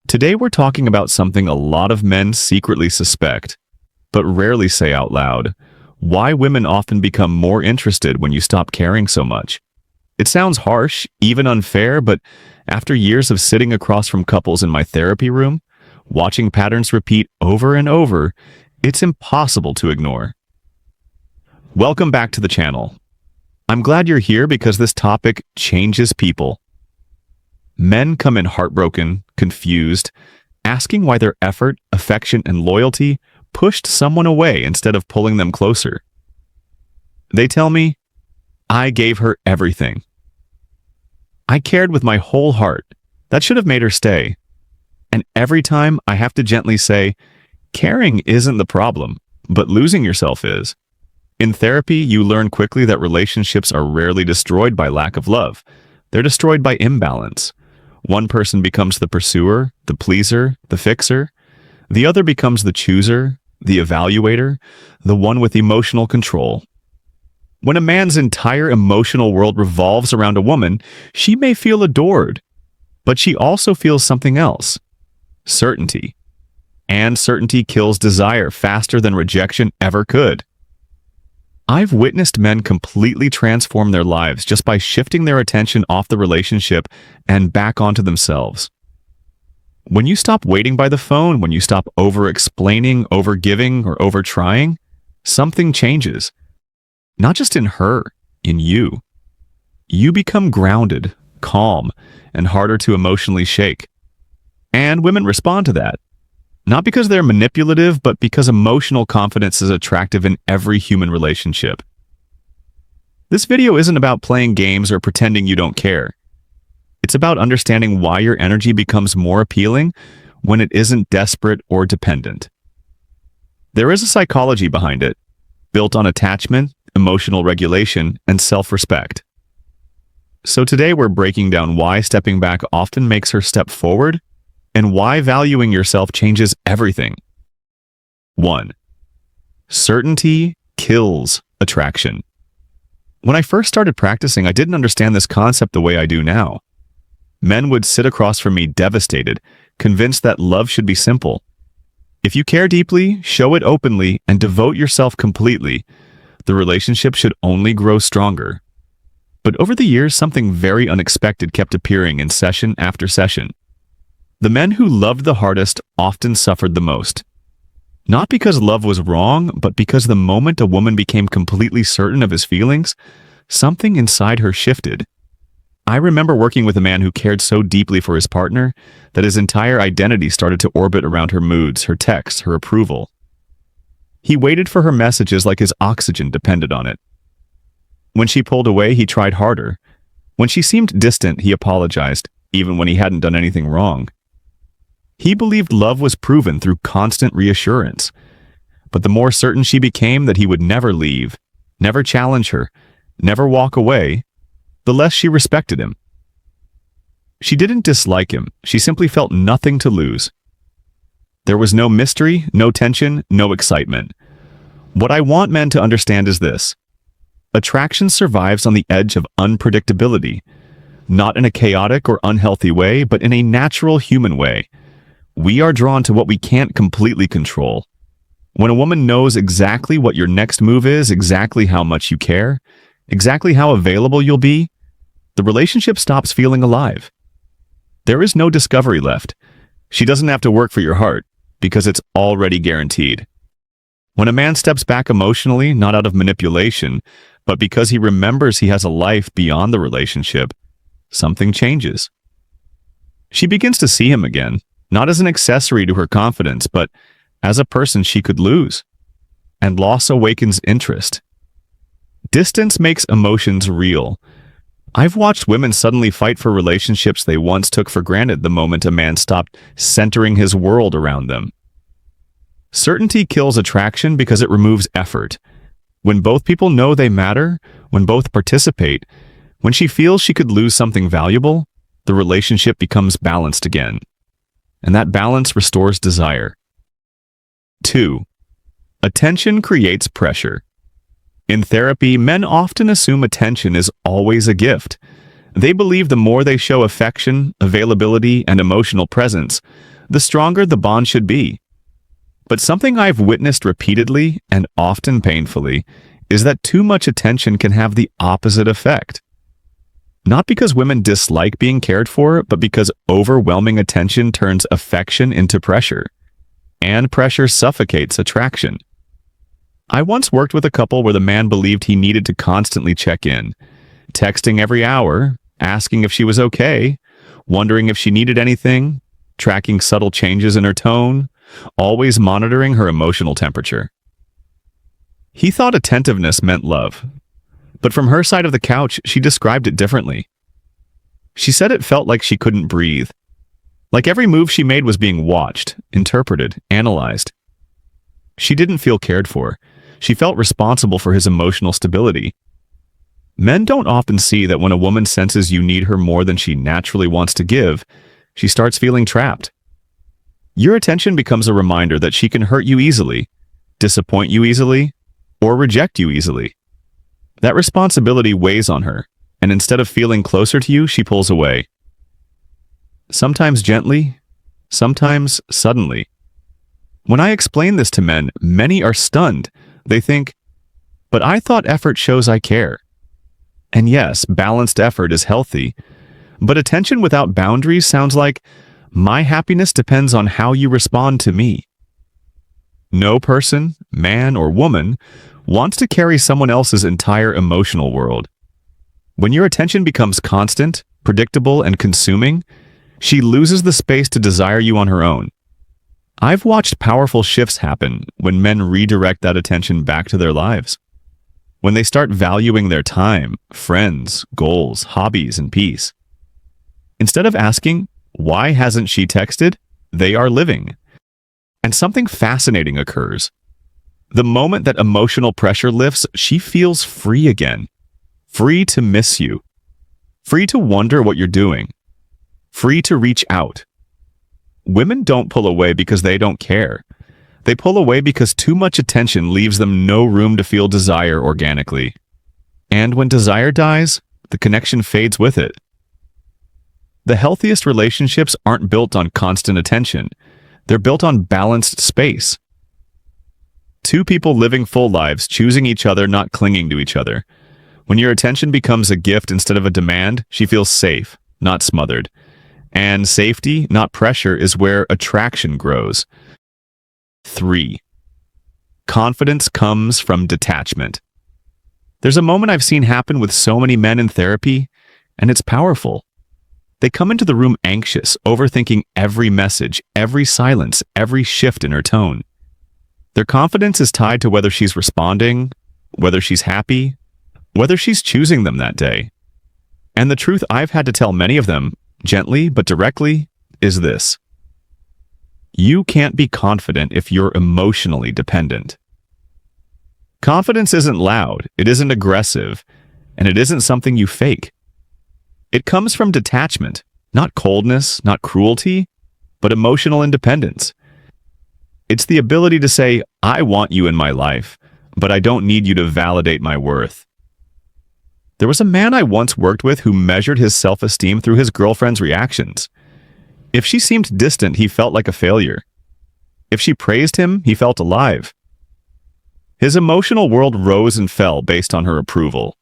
Today we're talking about something a lot of men secretly suspect, but rarely say out loud. Why women often become more interested when you stop caring so much. It sounds harsh, even unfair, but after years of sitting across from couples in my therapy room, watching patterns repeat over and over, it's impossible to ignore. Welcome back to the channel. I'm glad you're here because this topic changes people. Men come in heartbroken, confused, asking why their effort, affection, and loyalty pushed someone away instead of pulling them closer. They tell me, I gave her everything. I cared with my whole heart. That should have made her stay. And every time I have to gently say, caring isn't the problem, but losing yourself is. In therapy, you learn quickly that relationships are rarely destroyed by lack of love. They're destroyed by imbalance. One person becomes the pursuer, the pleaser, the fixer. The other becomes the chooser, the evaluator, the one with emotional control. When a man's entire emotional world revolves around a woman, she may feel adored, but she also feels something else: certainty. And certainty kills desire faster than rejection ever could. I've witnessed men completely transform their lives just by shifting their attention off the relationship and back onto themselves. When you stop waiting by the phone, when you stop over-explaining, over-giving, or over-trying, something changes. Not just in her, in you. You become grounded, calm, and harder to emotionally shake. And women respond to that. Not because they're manipulative, but because emotional confidence is attractive in every human relationship. This video isn't about playing games or pretending you don't care. It's about understanding why your energy becomes more appealing when it isn't desperate or dependent. There is a psychology behind it, built on attachment, emotional regulation, and self-respect. So today we're breaking down why stepping back often makes her step forward, and why valuing yourself changes everything. 1. Certainty kills attraction. When I first started practicing, I didn't understand this concept the way I do now. Men would sit across from me devastated, convinced that love should be simple. If you care deeply, show it openly, and devote yourself completely, the relationship should only grow stronger. But over the years, something very unexpected kept appearing in session after session. The men who loved the hardest often suffered the most. Not because love was wrong, but because the moment a woman became completely certain of his feelings, something inside her shifted. I remember working with a man who cared so deeply for his partner that his entire identity started to orbit around her moods, her texts, her approval. He waited for her messages like his oxygen depended on it. When she pulled away, he tried harder. When she seemed distant, he apologized, even when he hadn't done anything wrong. He believed love was proven through constant reassurance. But the more certain she became that he would never leave, never challenge her, never walk away, the less she respected him. She didn't dislike him, she simply felt nothing to lose. There was no mystery, no tension, no excitement. What I want men to understand is this: attraction survives on the edge of unpredictability, not in a chaotic or unhealthy way, but in a natural human way. We are drawn to what we can't completely control. When a woman knows exactly what your next move is, exactly how much you care, exactly how available you'll be, the relationship stops feeling alive. There is no discovery left. She doesn't have to work for your heart, because it's already guaranteed. When a man steps back emotionally, not out of manipulation, but because he remembers he has a life beyond the relationship, something changes. She begins to see him again, not as an accessory to her confidence, but as a person she could lose. And loss awakens interest. Distance makes emotions real. I've watched women suddenly fight for relationships they once took for granted the moment a man stopped centering his world around them. Certainty kills attraction because it removes effort. When both people know they matter, when both participate, when she feels she could lose something valuable, the relationship becomes balanced again. And that balance restores desire. 2. Attention creates pressure. In therapy, men often assume attention is always a gift. They believe the more they show affection, availability, and emotional presence, the stronger the bond should be. But something I've witnessed repeatedly and often painfully is that too much attention can have the opposite effect. Not because women dislike being cared for, but because overwhelming attention turns affection into pressure, and pressure suffocates attraction. I once worked with a couple where the man believed he needed to constantly check in, texting every hour, asking if she was okay, wondering if she needed anything, tracking subtle changes in her tone, always monitoring her emotional temperature. He thought attentiveness meant love, but from her side of the couch, she described it differently. She said it felt like she couldn't breathe, like every move she made was being watched, interpreted, analyzed. She didn't feel cared for. She felt responsible for his emotional stability. Men don't often see that when a woman senses you need her more than she naturally wants to give, she starts feeling trapped. Your attention becomes a reminder that she can hurt you easily, disappoint you easily, or reject you easily. That responsibility weighs on her, and instead of feeling closer to you, she pulls away. Sometimes gently, sometimes suddenly. When I explain this to men, many are stunned. They think, "But I thought effort shows I care." And yes, balanced effort is healthy, but attention without boundaries sounds like, "My happiness depends on how you respond to me." No person, man or woman, wants to carry someone else's entire emotional world. When your attention becomes constant, predictable, and consuming, she loses the space to desire you on her own. I've watched powerful shifts happen when men redirect that attention back to their lives. When they start valuing their time, friends, goals, hobbies, and peace. Instead of asking, "Why hasn't she texted?" they are living. And something fascinating occurs. The moment that emotional pressure lifts, she feels free again. Free to miss you. Free to wonder what you're doing. Free to reach out. Women don't pull away because they don't care. They pull away because too much attention leaves them no room to feel desire organically. And when desire dies, the connection fades with it. The healthiest relationships aren't built on constant attention. They're built on balanced space. Two people living full lives, choosing each other, not clinging to each other. When your attention becomes a gift instead of a demand, she feels safe, not smothered. And safety, not pressure, is where attraction grows. 3. Confidence comes from detachment. There's a moment I've seen happen with so many men in therapy, and it's powerful. They come into the room anxious, overthinking every message, every silence, every shift in her tone. Their confidence is tied to whether she's responding, whether she's happy, whether she's choosing them that day. And the truth I've had to tell many of them, gently but directly, is this. You can't be confident if you're emotionally dependent. Confidence isn't loud, it isn't aggressive, and it isn't something you fake. It comes from detachment, not coldness, not cruelty, but emotional independence. It's the ability to say, "I want you in my life, but I don't need you to validate my worth." There was a man I once worked with who measured his self-esteem through his girlfriend's reactions. If she seemed distant, he felt like a failure. If she praised him, he felt alive. His emotional world rose and fell based on her approval.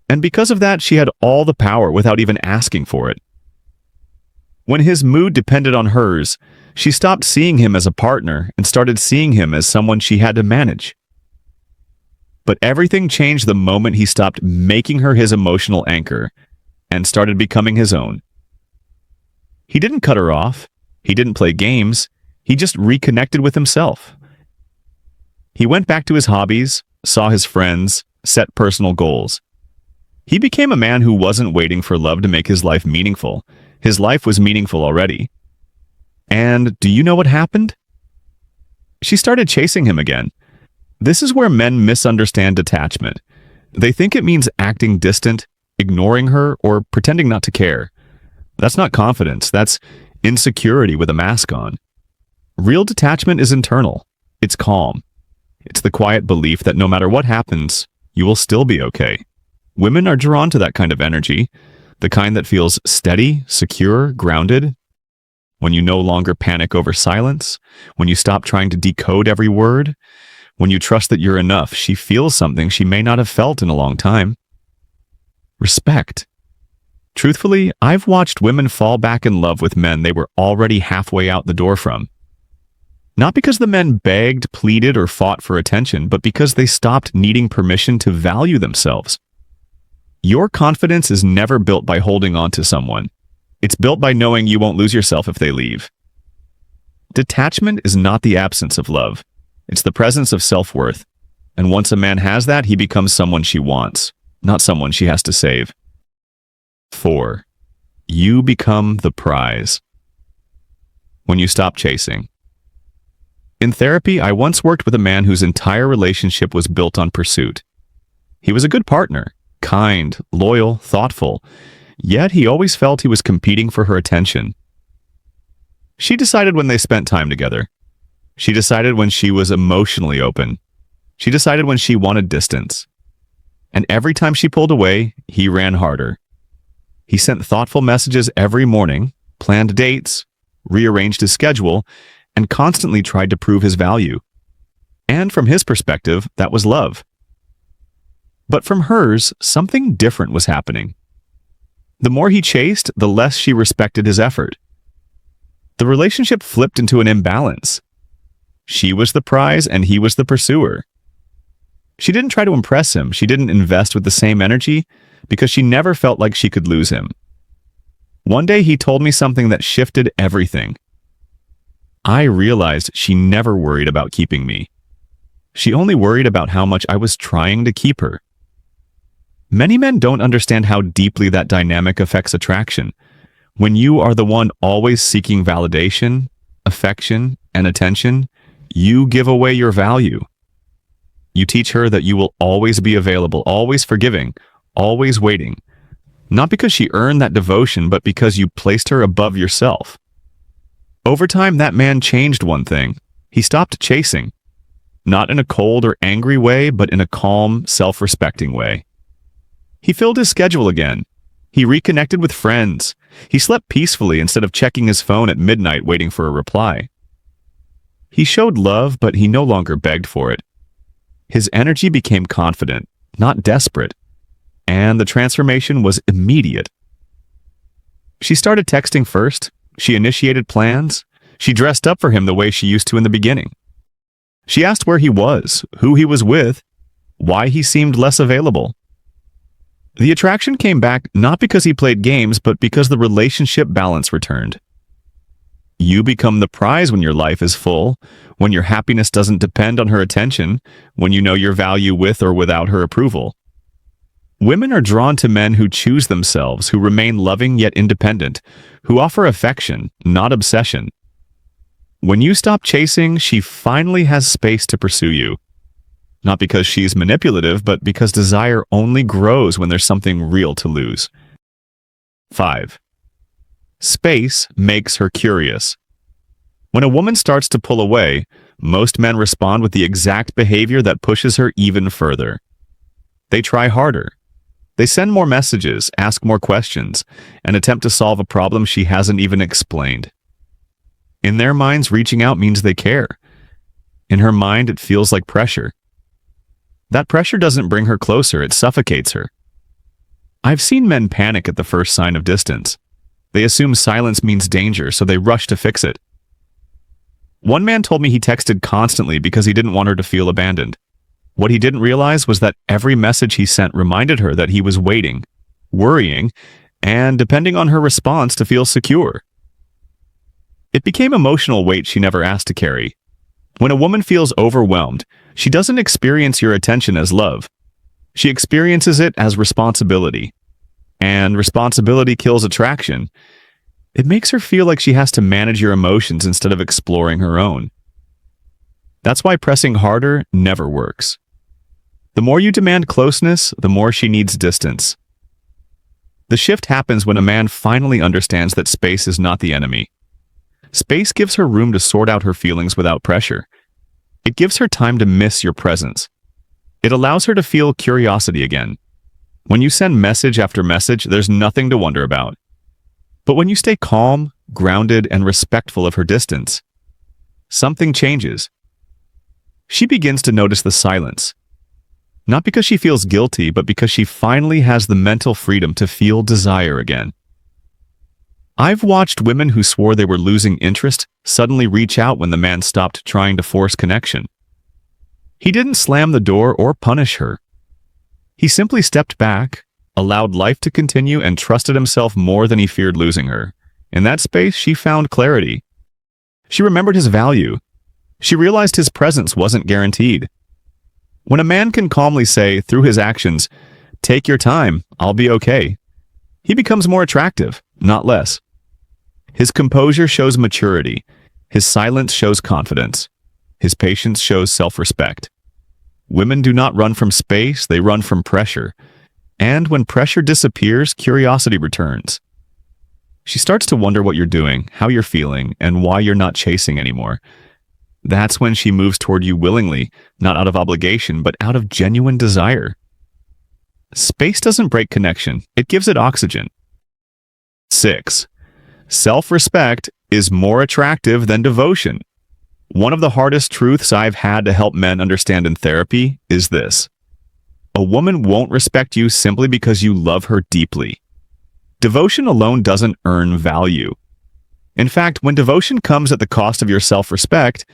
And because of that, she had all the power without even asking for it. When his mood depended on hers, she stopped seeing him as a partner and started seeing him as someone she had to manage. But everything changed the moment he stopped making her his emotional anchor and started becoming his own. He didn't cut her off. He didn't play games. He just reconnected with himself. He went back to his hobbies, saw his friends, set personal goals. He became a man who wasn't waiting for love to make his life meaningful. His life was meaningful already. And do you know what happened? She started chasing him again. This is where men misunderstand detachment. They think it means acting distant, ignoring her, or pretending not to care. That's not confidence. That's insecurity with a mask on. Real detachment is internal. It's calm. It's the quiet belief that no matter what happens, you will still be okay. Women are drawn to that kind of energy, the kind that feels steady, secure, grounded. When you no longer panic over silence, when you stop trying to decode every word, when you trust that you're enough, she feels something she may not have felt in a long time. Respect. Truthfully, I've watched women fall back in love with men they were already halfway out the door from. Not because the men begged, pleaded, or fought for attention, but because they stopped needing permission to value themselves. Your confidence is never built by holding on to someone. It's built by knowing you won't lose yourself if they leave. Detachment is not the absence of love. It's the presence of self-worth. And once a man has that, he becomes someone she wants, not someone she has to save. 4. You become the prize. When you stop chasing. In therapy, I once worked with a man whose entire relationship was built on pursuit. He was a good partner, kind, loyal, thoughtful, yet he always felt he was competing for her attention. She decided when they spent time together. She decided when she was emotionally open. She decided when she wanted distance. And every time she pulled away, he ran harder. He sent thoughtful messages every morning, planned dates, rearranged his schedule, and constantly tried to prove his value. And from his perspective, that was love. But from hers, something different was happening. The more he chased, the less she respected his effort. The relationship flipped into an imbalance. She was the prize and he was the pursuer. She didn't try to impress him. She didn't invest with the same energy because she never felt like she could lose him. One day he told me something that shifted everything. I realized she never worried about keeping me. She only worried about how much I was trying to keep her. Many men don't understand how deeply that dynamic affects attraction. When you are the one always seeking validation, affection, and attention, you give away your value. You teach her that you will always be available, always forgiving, always waiting. Not because she earned that devotion, but because you placed her above yourself. Over time, that man changed one thing. He stopped chasing. Not in a cold or angry way, but in a calm, self-respecting way. He filled his schedule again. He reconnected with friends. He slept peacefully instead of checking his phone at midnight waiting for a reply. He showed love, but he no longer begged for it. His energy became confident, not desperate. And the transformation was immediate. She started texting first. She initiated plans. She dressed up for him the way she used to in the beginning. She asked where he was, who he was with, why he seemed less available. The attraction came back not because he played games, but because the relationship balance returned. You become the prize when your life is full, when your happiness doesn't depend on her attention, when you know your value with or without her approval. Women are drawn to men who choose themselves, who remain loving yet independent, who offer affection, not obsession. When you stop chasing, she finally has space to pursue you. Not because she's manipulative, but because desire only grows when there's something real to lose. 5. Space makes her curious. When a woman starts to pull away, most men respond with the exact behavior that pushes her even further. They try harder. They send more messages, ask more questions, and attempt to solve a problem she hasn't even explained. In their minds, reaching out means they care. In her mind, it feels like pressure. That pressure doesn't bring her closer, it suffocates her. I've seen men panic at the first sign of distance. They assume silence means danger, so they rush to fix it. One man told me he texted constantly because he didn't want her to feel abandoned. What he didn't realize was that every message he sent reminded her that he was waiting, worrying, and depending on her response to feel secure. It became emotional weight she never asked to carry. When a woman feels overwhelmed, she doesn't experience your attention as love. She experiences it as responsibility. And responsibility kills attraction. It makes her feel like she has to manage your emotions instead of exploring her own. That's why pressing harder never works. The more you demand closeness, the more she needs distance. The shift happens when a man finally understands that space is not the enemy. Space gives her room to sort out her feelings without pressure. It gives her time to miss your presence. It allows her to feel curiosity again. When you send message after message, there's nothing to wonder about. But when you stay calm, grounded, and respectful of her distance. Something changes. She begins to notice the silence. Not because she feels guilty, but because she finally has the mental freedom to feel desire again. I've watched women who swore they were losing interest suddenly reach out when the man stopped trying to force connection. He didn't slam the door or punish her. He simply stepped back, allowed life to continue, and trusted himself more than he feared losing her. In that space, she found clarity. She remembered his value. She realized his presence wasn't guaranteed. When a man can calmly say, through his actions, "Take your time, I'll be okay," he becomes more attractive, not less. His composure shows maturity. His silence shows confidence. His patience shows self-respect. Women do not run from space, they run from pressure. And when pressure disappears, curiosity returns. She starts to wonder what you're doing, how you're feeling, and why you're not chasing anymore. That's when she moves toward you willingly, not out of obligation, but out of genuine desire. Space doesn't break connection, it gives it oxygen. 6. Self-respect is more attractive than devotion. One of the hardest truths I've had to help men understand in therapy is this. A woman won't respect you simply because you love her deeply. Devotion alone doesn't earn value. In fact, when devotion comes at the cost of your self-respect,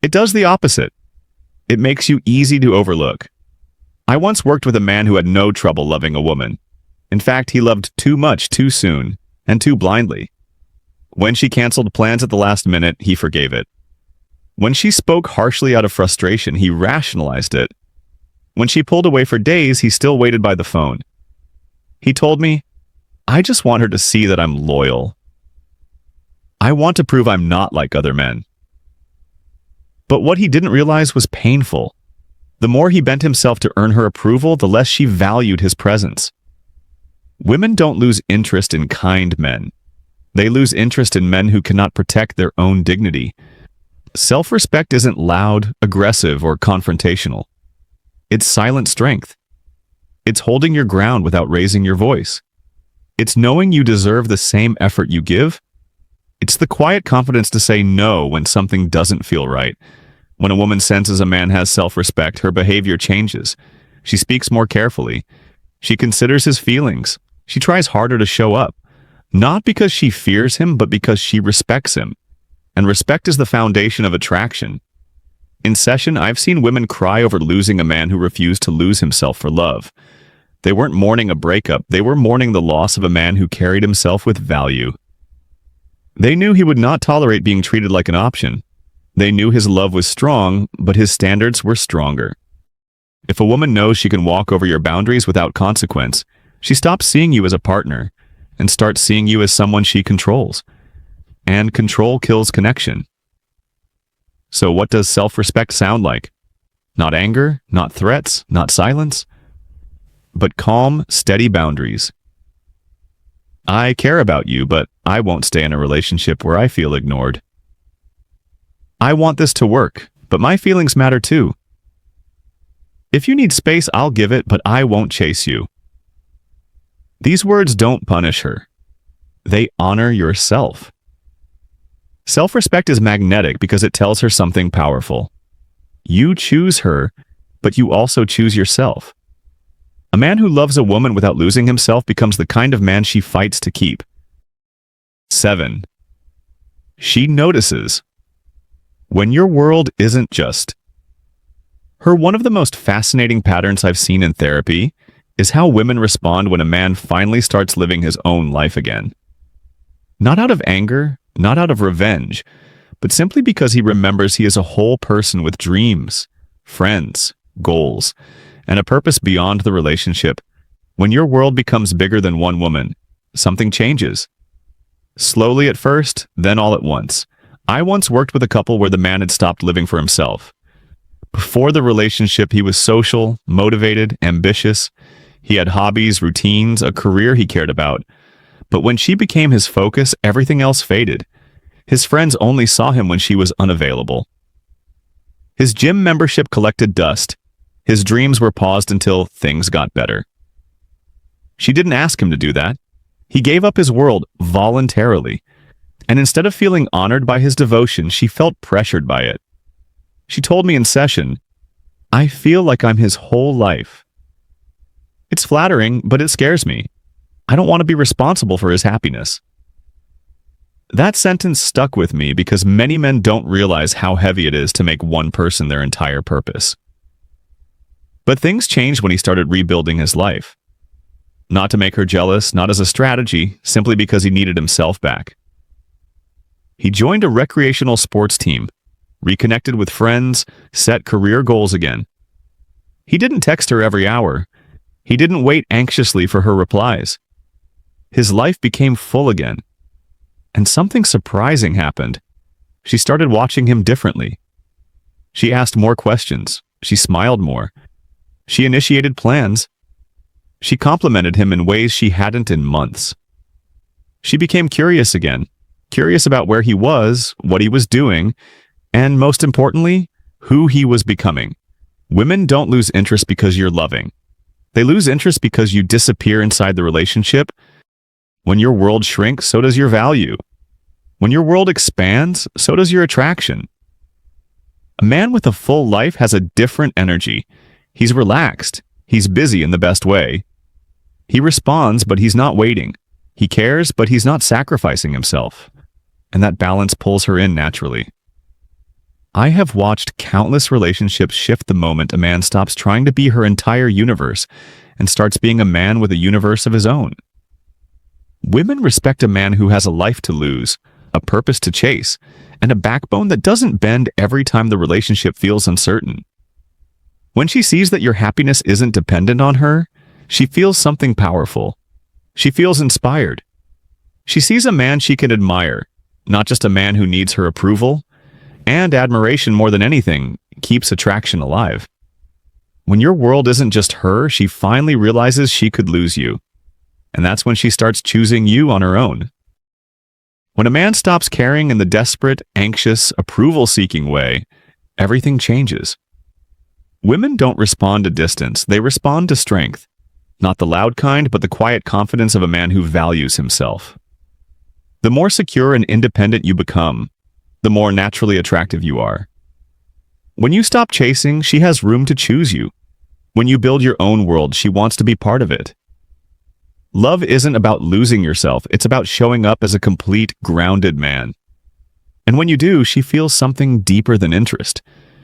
it does the opposite. It makes you easy to overlook. I once worked with a man who had no trouble loving a woman. In fact, he loved too much too soon, and too blindly. When she canceled plans at the last minute, he forgave it. When she spoke harshly out of frustration, he rationalized it. When she pulled away for days, he still waited by the phone. He told me, "I just want her to see that I'm loyal. I want to prove I'm not like other men." But what he didn't realize was painful. The more he bent himself to earn her approval, the less she valued his presence. Women don't lose interest in kind men. They lose interest in men who cannot protect their own dignity. Self-respect isn't loud, aggressive, or confrontational. It's silent strength. It's holding your ground without raising your voice. It's knowing you deserve the same effort you give. It's the quiet confidence to say no when something doesn't feel right. When a woman senses a man has self-respect, her behavior changes. She speaks more carefully. She considers his feelings. She tries harder to show up. Not because she fears him, but because she respects him. And respect is the foundation of attraction. In session, I've seen women cry over losing a man who refused to lose himself for love. They weren't mourning a breakup, they were mourning the loss of a man who carried himself with value. They knew he would not tolerate being treated like an option. They knew his love was strong, but his standards were stronger. If a woman knows she can walk over your boundaries without consequence, she stops seeing you as a partner and starts seeing you as someone she controls. And control kills connection. So what does self-respect sound like? Not anger, not threats, not silence, but calm, steady boundaries. I care about you, but I won't stay in a relationship where I feel ignored. I want this to work, but my feelings matter too. If you need space, I'll give it, but I won't chase you. These words don't punish her. They honor yourself. Self-respect is magnetic because it tells her something powerful. You choose her, but you also choose yourself. A man who loves a woman without losing himself becomes the kind of man she fights to keep. 7. She notices. When your world isn't just. One of the most fascinating patterns I've seen in therapy is how women respond when a man finally starts living his own life again. Not out of anger, not out of revenge, but simply because he remembers he is a whole person with dreams, friends, goals, and a purpose beyond the relationship. When your world becomes bigger than one woman, something changes. Slowly at first, then all at once. I once worked with a couple where the man had stopped living for himself. Before the relationship, he was social, motivated, ambitious. He had hobbies, routines, a career he cared about. But when she became his focus, everything else faded. His friends only saw him when she was unavailable. His gym membership collected dust. His dreams were paused until things got better. She didn't ask him to do that. He gave up his world voluntarily. And instead of feeling honored by his devotion, she felt pressured by it. She told me in session, "I feel like I'm his whole life." It's flattering, but it scares me. I don't want to be responsible for his happiness. That sentence stuck with me because many men don't realize how heavy it is to make one person their entire purpose. But things changed when he started rebuilding his life. Not to make her jealous, not as a strategy, simply because he needed himself back. He joined a recreational sports team, reconnected with friends, set career goals again. He didn't text her every hour. He didn't wait anxiously for her replies. His life became full again. And something surprising happened. She started watching him differently. She asked more questions. She smiled more. She initiated plans. She complimented him in ways she hadn't in months. She became curious again, curious about where he was, what he was doing, and most importantly, who he was becoming. Women don't lose interest because you're loving. They lose interest because you disappear inside the relationship. When your world shrinks, so does your value. When your world expands, so does your attraction. A man with a full life has a different energy. He's relaxed. He's busy in the best way. He responds, but he's not waiting. He cares, but he's not sacrificing himself. And that balance pulls her in naturally. I have watched countless relationships shift the moment a man stops trying to be her entire universe and starts being a man with a universe of his own. Women respect a man who has a life to lose, a purpose to chase, and a backbone that doesn't bend every time the relationship feels uncertain. When she sees that your happiness isn't dependent on her, she feels something powerful. She feels inspired. She sees a man she can admire, not just a man who needs her approval. And admiration, more than anything, keeps attraction alive. When your world isn't just her, she finally realizes she could lose you. And that's when she starts choosing you on her own. When a man stops caring in the desperate, anxious, approval-seeking way, everything changes. Women don't respond to distance, they respond to strength. Not the loud kind, but the quiet confidence of a man who values himself. The more secure and independent you become, the more naturally attractive you are. When you stop chasing, she has room to choose you. When you build your own world, she wants to be part of it. Love isn't about losing yourself, it's about showing up as a complete, grounded man. And when you do, she feels something deeper than interest.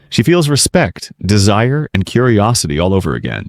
She feels respect, desire, and curiosity all over again.